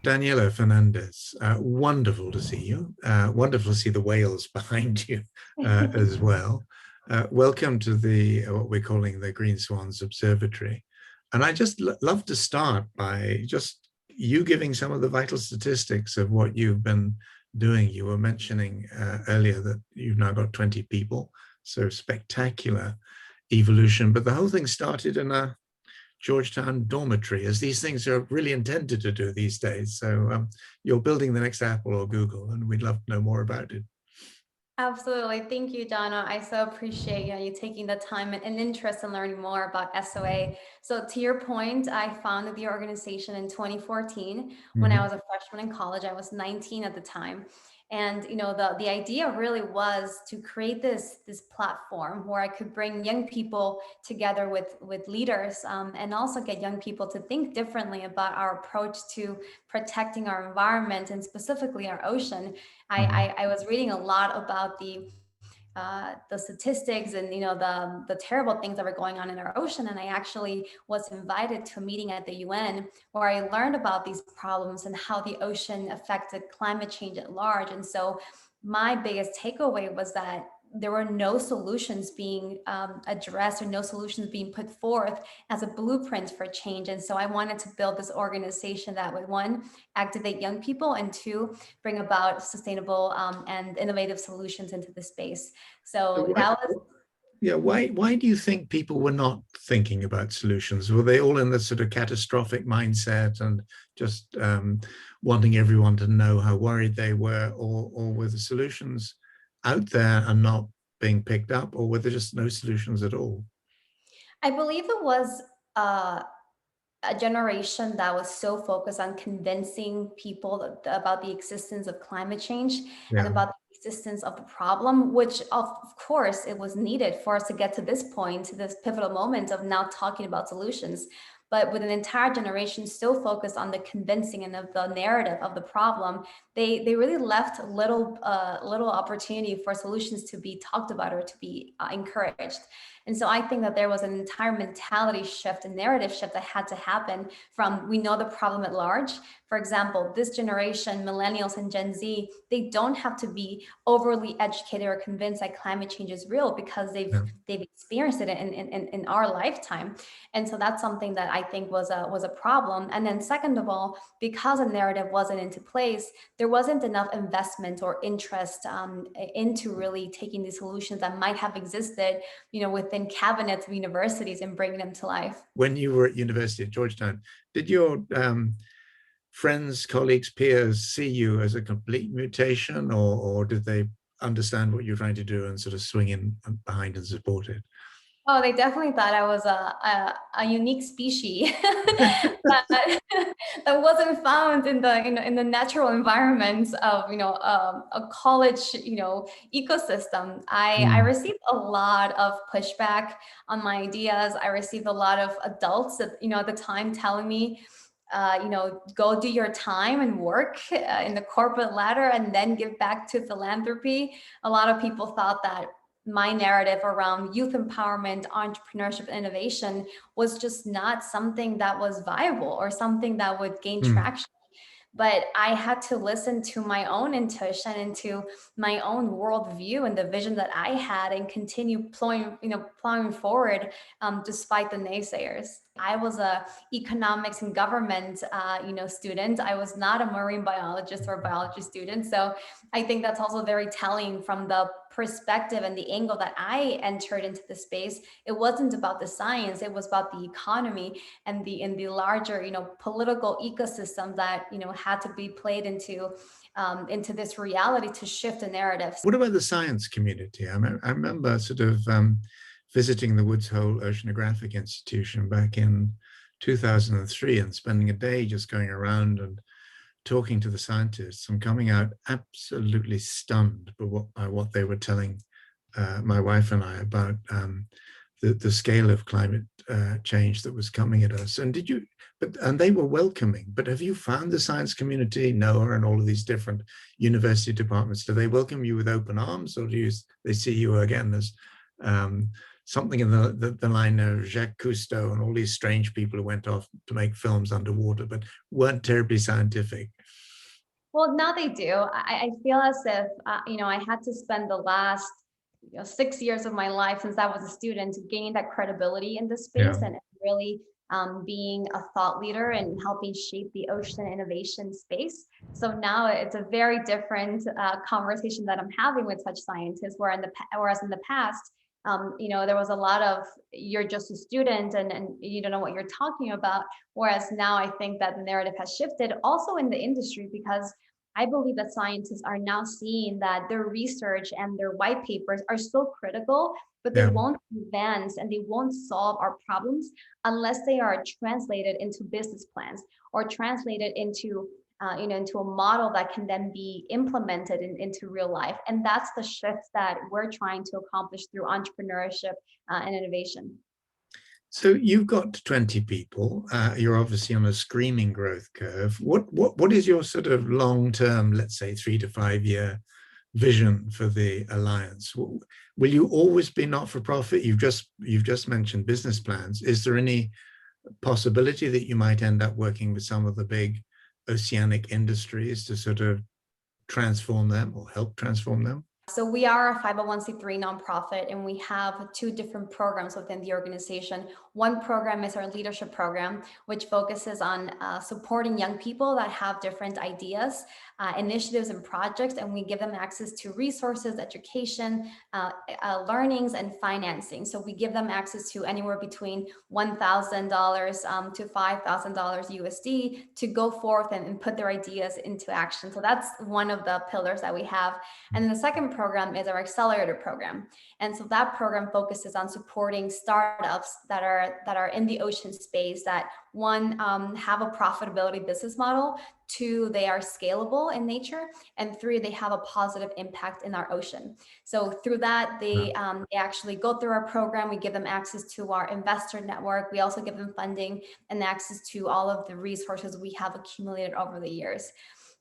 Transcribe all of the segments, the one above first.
Daniela Fernandez, wonderful to see you. Wonderful to see the whales behind you as well. Welcome to the what we're calling the Green Swans Observatory. And I just love to start by just you giving some of the vital statistics of what you've been doing. You were mentioning earlier that you've now got 20 people, so spectacular evolution. But the whole thing started in a Georgetown dormitory, as these things are really intended to do these days. So you're building the next Apple or Google, and we'd love to know more about it. Absolutely. Thank you, Donna. I so appreciate you taking the time and interest in learning more about SOA. So to your point, I founded the organization in 2014 when I was a freshman in college. I was 19 at the time. And the idea really was to create this platform where I could bring young people together with leaders, and also get young people to think differently about our approach to protecting our environment and specifically our ocean. I was reading a lot about the statistics and the terrible things that were going on in our ocean, and I actually was invited to a meeting at the UN where I learned about these problems and how the ocean affected climate change at large. And so my biggest takeaway was that there were no solutions being addressed or no solutions being put forth as a blueprint for change. And so I wanted to build this organization that would, one, activate young people, and two, bring about sustainable and innovative solutions into the space. So that was... Yeah, why do you think people were not thinking about solutions? Were they all in this sort of catastrophic mindset and just wanting everyone to know how worried they were, or were the solutions out there and not being picked up, or were there just no solutions at all? I believe it was a generation that was so focused on convincing people about the existence of climate change and Yeah. about the existence of the problem, which of course it was needed for us to get to this point, to this pivotal moment of now talking about solutions. But with an entire generation so focused on the convincing and of the narrative of the problem, they really left little opportunity for solutions to be talked about or to be encouraged. And so I think that there was an entire mentality shift and narrative shift that had to happen from, we know the problem at large. For example, this generation, millennials and Gen Z, they don't have to be overly educated or convinced that climate change is real because they've experienced it in our lifetime. And so that's something that I think was a problem. And then second of all, because a narrative wasn't into place, there wasn't enough investment or interest into really taking these solutions that might have existed, within cabinets of universities and bringing them to life. When you were at university at Georgetown, did your friends, colleagues, peers see you as a complete mutation, or did they understand what you're trying to do and sort of swing in behind and support it? Oh, they definitely thought I was a unique species that, that wasn't found in the natural environments of a college ecosystem. I received a lot of pushback on my ideas. I received a lot of adults that at the time telling me, go do your time and work in the corporate ladder and then give back to philanthropy. A lot of people thought that my narrative around youth empowerment, entrepreneurship, and innovation was just not something that was viable or something that would gain traction. But I had to listen to my own intuition and to my own worldview and the vision that I had, and continue plowing forward despite the naysayers. I was a economics and government student. I was not a marine biologist or biology student. So I think that's also very telling from the perspective and the angle that I entered into the space. It wasn't about the science, it was about the economy and the larger political ecosystem that had to be played into this reality to shift the narrative. What about the science community? I remember sort of visiting the Woods Hole Oceanographic Institution back in 2003 and spending a day just going around and talking to the scientists and coming out absolutely stunned by what they were telling my wife and I about the scale of climate change that was coming at us. And and they were welcoming, but have you found the science community, NOAA and all of these different university departments, do they welcome you with open arms, or they see you again as something in the line of Jacques Cousteau and all these strange people who went off to make films underwater, but weren't terribly scientific. Well, now they do. I feel as if, I had to spend the last 6 years of my life since I was a student gaining that credibility in this space, Yeah. and really being a thought leader and helping shape the ocean innovation space. So now it's a very different conversation that I'm having with such scientists, whereas in the past, there was a lot of, you're just a student and you don't know what you're talking about. Whereas now I think that the narrative has shifted also in the industry, because I believe that scientists are now seeing that their research and their white papers are so critical, but they Yeah. won't advance and they won't solve our problems unless they are translated into business plans or translated into into a model that can then be implemented into real life. And that's the shift that we're trying to accomplish through entrepreneurship and innovation. So you've got 20 people. You're obviously on a screaming growth curve. What is your sort of long-term, let's say 3 to 5 year vision for the Alliance? Will you always be not-for-profit? You've just mentioned business plans. Is there any possibility that you might end up working with some of the big oceanic industries to sort of transform them or help transform them? So we are a 501c3 nonprofit, and we have two different programs within the organization. One program is our leadership program, which focuses on supporting young people that have different ideas, initiatives, and projects, and we give them access to resources, education, learnings, and financing. So we give them access to anywhere between $1,000 to $5,000 USD to go forth and put their ideas into action. So that's one of the pillars that we have. And then the second program is our accelerator program. And so that program focuses on supporting startups that are in the ocean space, that one, have a profitability business model, two, they are scalable in nature, and three, they have a positive impact in our ocean. So through that, they actually go through our program. We give them access to our investor network. We also give them funding and access to all of the resources we have accumulated over the years.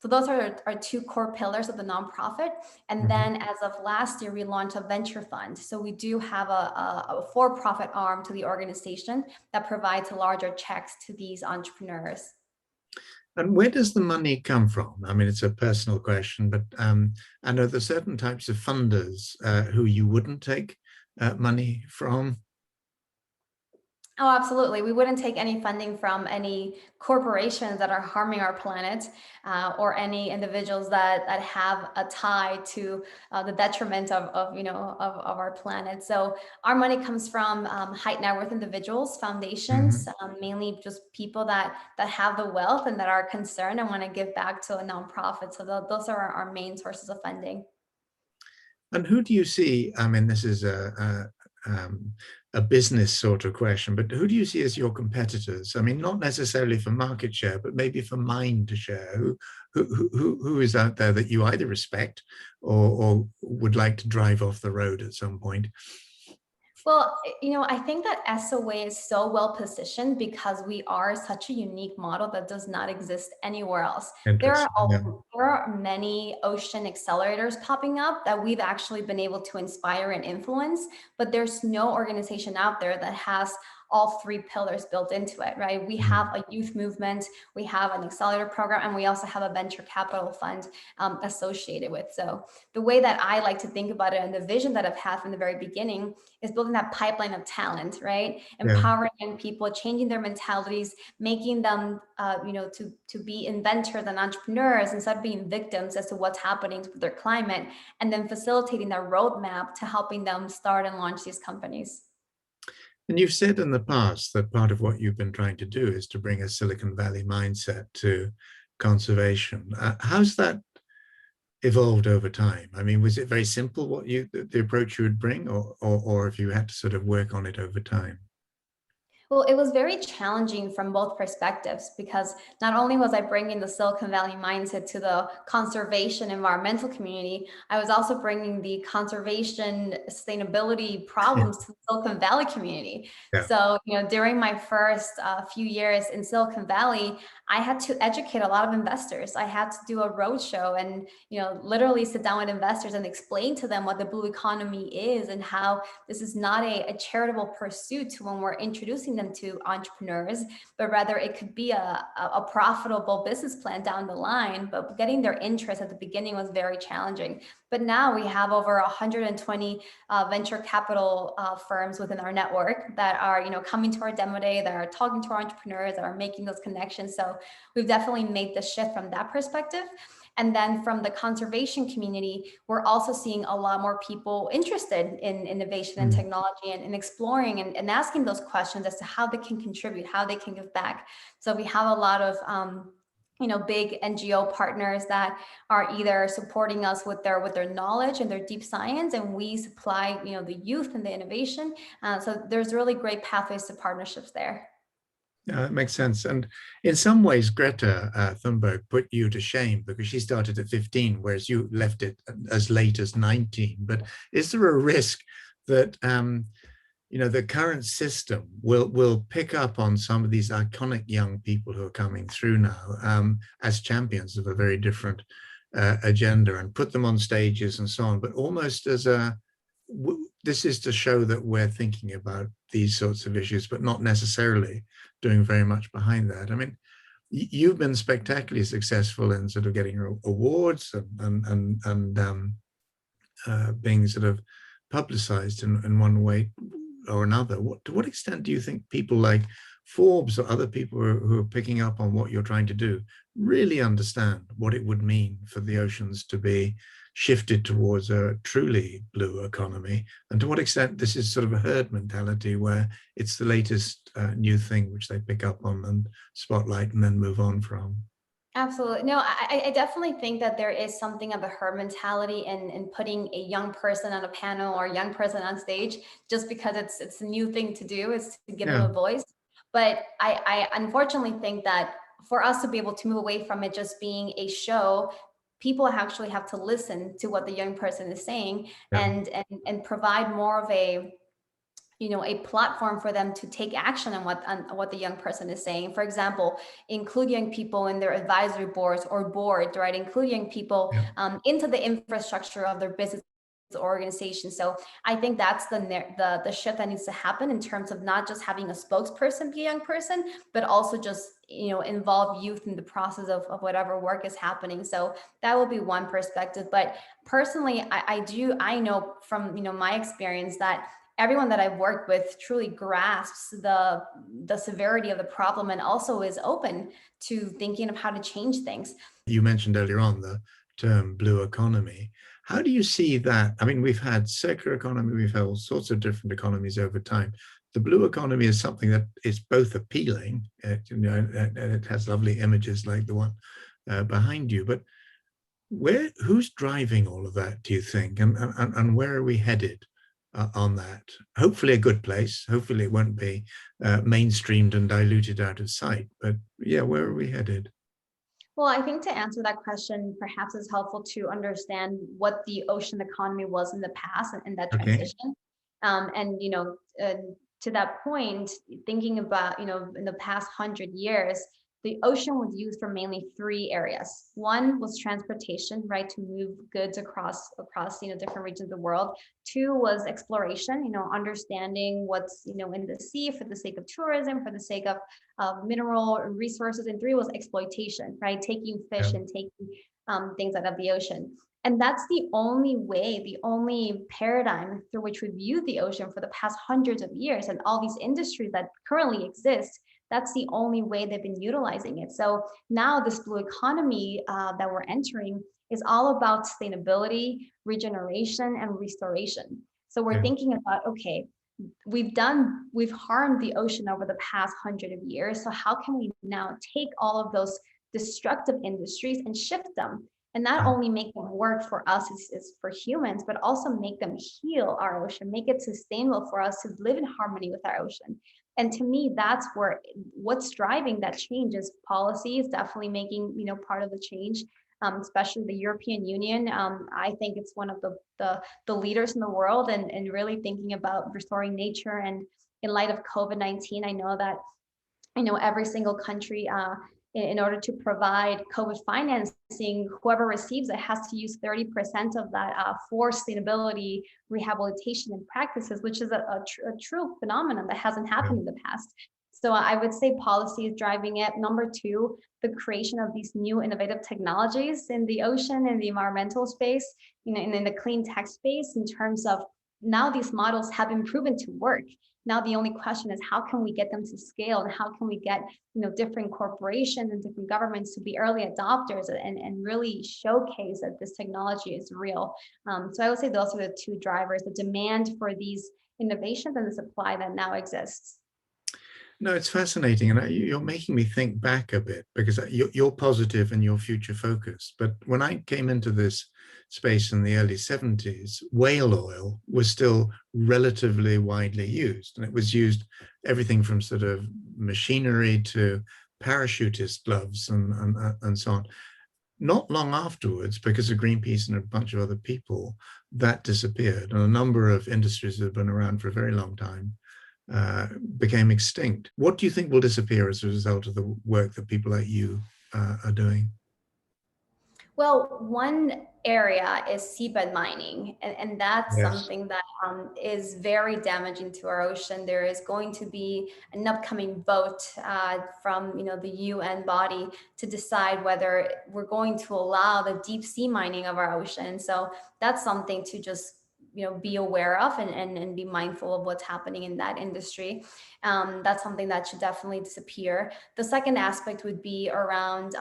So those are our two core pillars of the nonprofit. And then as of last year, we launched a venture fund. So we do have a for-profit arm to the organization that provides larger checks to these entrepreneurs. And where does the money come from? I mean, it's a personal question, but I know there's certain types of funders who you wouldn't take money from. Oh, absolutely. We wouldn't take any funding from any corporations that are harming our planet, or any individuals that have a tie to the detriment of our planet. So our money comes from high net worth individuals, foundations, mainly just people that have the wealth and that are concerned and want to give back to a nonprofit. So those are our main sources of funding. And who do you see? I mean, this is a business sort of question, but who do you see as your competitors? I mean, not necessarily for market share, but maybe for mind share. Who is out there that you either respect or would like to drive off the road at some point? Well, I think that SOA is so well positioned because we are such a unique model that does not exist anywhere else. There Interesting. Yeah. are many ocean accelerators popping up that we've actually been able to inspire and influence, but there's no organization out there that has all three pillars built into it, right? We have a youth movement, we have an accelerator program, and we also have a venture capital fund associated with. So the way that I like to think about it, and the vision that I've had from the very beginning, is building that pipeline of talent, right? Empowering young people, changing their mentalities, making them, to be inventors and entrepreneurs instead of being victims as to what's happening with their climate, and then facilitating that roadmap to helping them start and launch these companies. And you've said in the past that part of what you've been trying to do is to bring a Silicon Valley mindset to conservation. How's that evolved over time? I mean, was it very simple what the approach you would bring, or if you had to sort of work on it over time? Well, it was very challenging from both perspectives because not only was I bringing the Silicon Valley mindset to the conservation environmental community, I was also bringing the conservation sustainability problems to the Silicon Valley community. Yeah. So, during my first few years in Silicon Valley, I had to educate a lot of investors. I had to do a roadshow and, literally sit down with investors and explain to them what the blue economy is and how this is not a charitable pursuit when we're introducing them to entrepreneurs, but rather it could be a profitable business plan down the line. But getting their interest at the beginning was very challenging. But now we have over 120 venture capital firms within our network that are, coming to our demo day, that are talking to our entrepreneurs, that are making those connections. So we've definitely made the shift from that perspective. And then from the conservation community, we're also seeing a lot more people interested in innovation and technology and exploring and asking those questions as to how they can contribute, how they can give back. So we have a lot of big NGO partners that are either supporting us with their knowledge and their deep science, and we supply the youth and the innovation. So there's really great pathways to partnerships there. Yeah, that makes sense. And in some ways, Greta Thunberg put you to shame because she started at 15, whereas you left it as late as 19. But is there a risk that the current system will pick up on some of these iconic young people who are coming through now as champions of a very different agenda and put them on stages and so on, but almost as this is to show that we're thinking about these sorts of issues, but not necessarily doing very much behind that. I mean, you've been spectacularly successful in sort of getting awards and being sort of publicized in one way or another. To what extent do you think people like Forbes or other people who are picking up on what you're trying to do really understand what it would mean for the oceans to be shifted towards a truly blue economy? And to what extent this is sort of a herd mentality where it's the latest new thing which they pick up on and spotlight and then move on from? Absolutely. No, I definitely think that there is something of a herd mentality in putting a young person on a panel or a young person on stage just because it's a new thing to do, is to give them Yeah, a voice. But I unfortunately think that for us to be able to move away from it just being a show, people actually have to listen to what the young person is saying yeah, and provide more of a platform for them to take action on what the young person is saying. For example, include young people in their advisory boards or board, right? Include young people yeah, into the infrastructure of their business organization. So I think that's the shift that needs to happen in terms of not just having a spokesperson be a young person, but also just involve youth in the process of whatever work is happening. So that will be one perspective. But personally, I know from my experience that everyone that I've worked with truly grasps the severity of the problem and also is open to thinking of how to change things. you mentioned earlier on the term blue economy. How do you see that? I mean, we've had circular economy, we've had all sorts of different economies over time. The blue economy is something that is both appealing, and it has lovely images like the one behind you, but who's driving all of that, do you think? And where are we headed on that? Hopefully a good place. Hopefully it won't be mainstreamed and diluted out of sight. But yeah, where are we headed? Well, I think to answer that question, perhaps it's helpful to understand what the ocean economy was in the past and that Okay. transition. And to that point, thinking about in the past 100 years, the ocean was used for mainly three areas. One was transportation, right, to move goods across different regions of the world. Two was exploration, understanding what's in the sea for the sake of tourism, for the sake of mineral resources. And three was exploitation, right? Taking Yeah. fish and taking things out of the ocean. And that's the only way, the only paradigm through which we view the ocean for the past hundreds of years. And all these industries that currently exist, that's the only way they've been utilizing it. So now this blue economy that we're entering is all about sustainability, regeneration, and restoration. So we're Yeah. thinking about, okay, we've harmed the ocean over the past 100 years. So how can we now take all of those destructive industries and shift them and not Yeah. only make them work for us as for humans, but also make them heal our ocean, make it sustainable for us to live in harmony with our ocean. And to me, that's where what's driving that change is policy is definitely making, part of the change. Especially the European Union. I think it's one of the leaders in the world and really thinking about restoring nature. And in light of COVID-19, I know that every single country, in order to provide COVID financing, whoever receives it has to use 30% of that for sustainability rehabilitation and practices, which is a true phenomenon that hasn't Yeah. happened in the past. So I would say policy is driving it. Number two, the creation of these new innovative technologies in the ocean and the environmental space, and in the clean tech space, in terms of now these models have been proven to work. Now the only question is how can we get them to scale, and how can we get different corporations and different governments to be early adopters and really showcase that this technology is real. So I would say those are the two drivers: the demand for these innovations and the supply that now exists. No, it's fascinating, and you're making me think back a bit because you're positive and you're future focused. But when I came into this space in the early 70s, whale oil was still relatively widely used, and it was used everything from sort of machinery to parachutist gloves and so on. Not long afterwards, because of Greenpeace and a bunch of other people, that disappeared, and a number of industries that have been around for a very long time became extinct. What do you think will disappear as a result of the work that people like you are doing? Well, one area is seabed mining, and that's Yes. something that is very damaging to our ocean. There is going to be an upcoming vote from the UN body to decide whether we're going to allow the deep sea mining of our ocean. So that's something to just be aware of and be mindful of what's happening in that industry. That's something that should definitely disappear. The second aspect would be around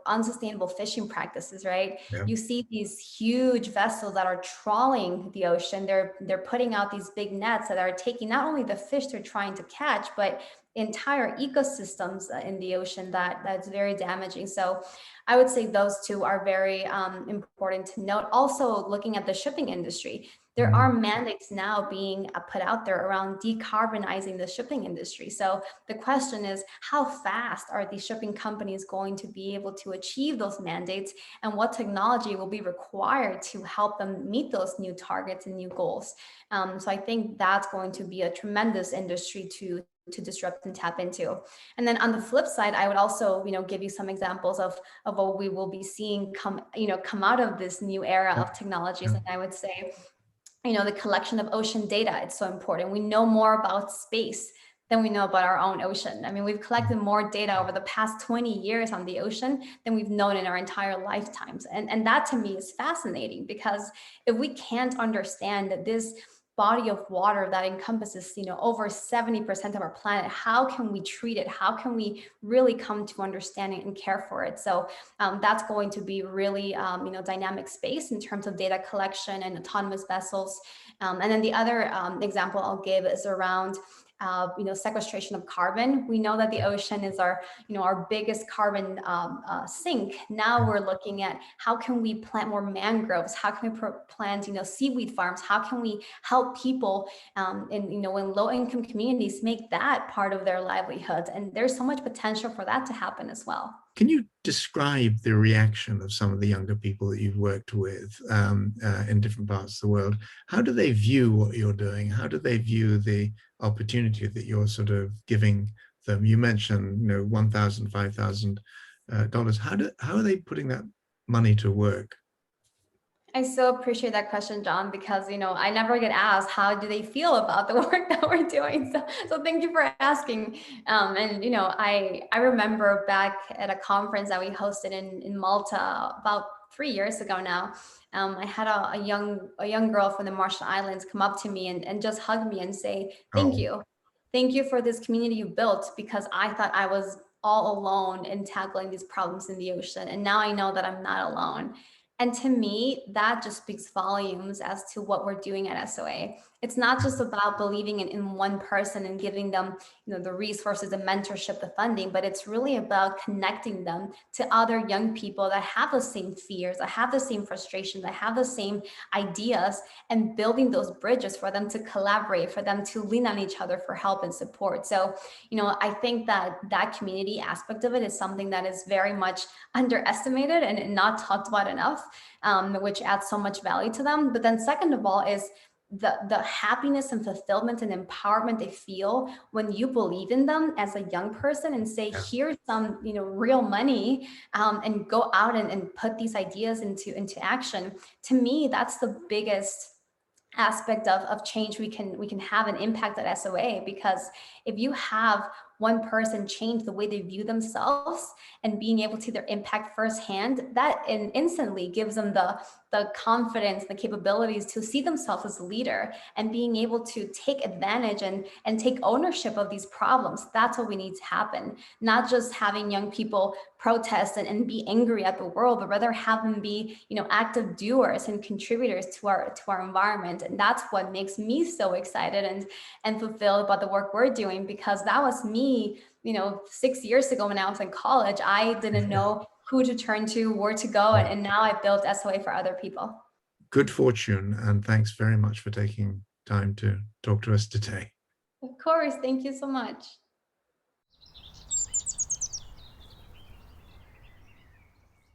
unsustainable fishing practices, right? Yeah. You see these huge vessels that are trawling the ocean. They're putting out these big nets that are taking not only the fish they're trying to catch, but entire ecosystems in the ocean that's very damaging. So I would say those two are very important to note. Also, looking at the shipping industry, there are mandates now being put out there around decarbonizing the shipping industry. So the question is, how fast are these shipping companies going to be able to achieve those mandates, and what technology will be required to help them meet those new targets and new goals? So I think that's going to be a tremendous industry to disrupt and tap into. And then on the flip side, I would also, give you some examples of what we will be seeing come out of this new era Yeah. of technologies. Yeah. And I would say, the collection of ocean data, it's so important. We know more about space than we know about our own ocean. I mean, we've collected more data over the past 20 years on the ocean than we've known in our entire lifetimes. And that to me is fascinating, because if we can't understand that this body of water that encompasses, over 70% of our planet, how can we treat it? How can we really come to understanding and care for it? So that's going to be really, dynamic space in terms of data collection and autonomous vessels. And then the other example I'll give is around sequestration of carbon. We know that the ocean is our biggest carbon sink. Now we're looking at how can we plant more mangroves? How can we plant seaweed farms? How can we help people in low-income communities make that part of their livelihood? And there's so much potential for that to happen as well. Can you describe the reaction of some of the younger people that you've worked with in different parts of the world? How do they view what you're doing? How do they view the opportunity that you're sort of giving them? You mentioned, $1,000, $5,000. How are they putting that money to work? I so appreciate that question, John, because I never get asked how do they feel about the work that we're doing. So thank you for asking. And I remember back at a conference that we hosted in Malta about 3 years ago now. I had a young girl from the Marshall Islands come up to me and just hug me and say, Oh, thank you for this community you built, because I thought I was all alone in tackling these problems in the ocean, and now I know that I'm not alone. And to me, that just speaks volumes as to what we're doing at SOA. It's not just about believing in one person and giving them, the resources, the mentorship, the funding, but it's really about connecting them to other young people that have the same fears, that have the same frustration, that have the same ideas, and building those bridges for them to collaborate, for them to lean on each other for help and support. So, I think that community aspect of it is something that is very much underestimated and not talked about enough, which adds so much value to them. But then second of all is the happiness and fulfillment and empowerment they feel when you believe in them as a young person and say, Yeah. here's some, real money, and go out and put these ideas into action. To me, that's the biggest aspect of change we can have an impact at SOA, because if you have one person change the way they view themselves and being able to see their impact firsthand, that instantly gives them the confidence, the capabilities to see themselves as a leader and being able to take advantage and take ownership of these problems. That's what we need to happen. Not just having young people protest and be angry at the world, but rather have them be, active doers and contributors to our environment. And that's what makes me so excited and fulfilled about the work we're doing, because that was me, 6 years ago when I was in college. I didn't know who to turn to, where to go, and now I built SOA for other people. Good fortune, and thanks very much for taking time to talk to us today. Of course, thank you so much.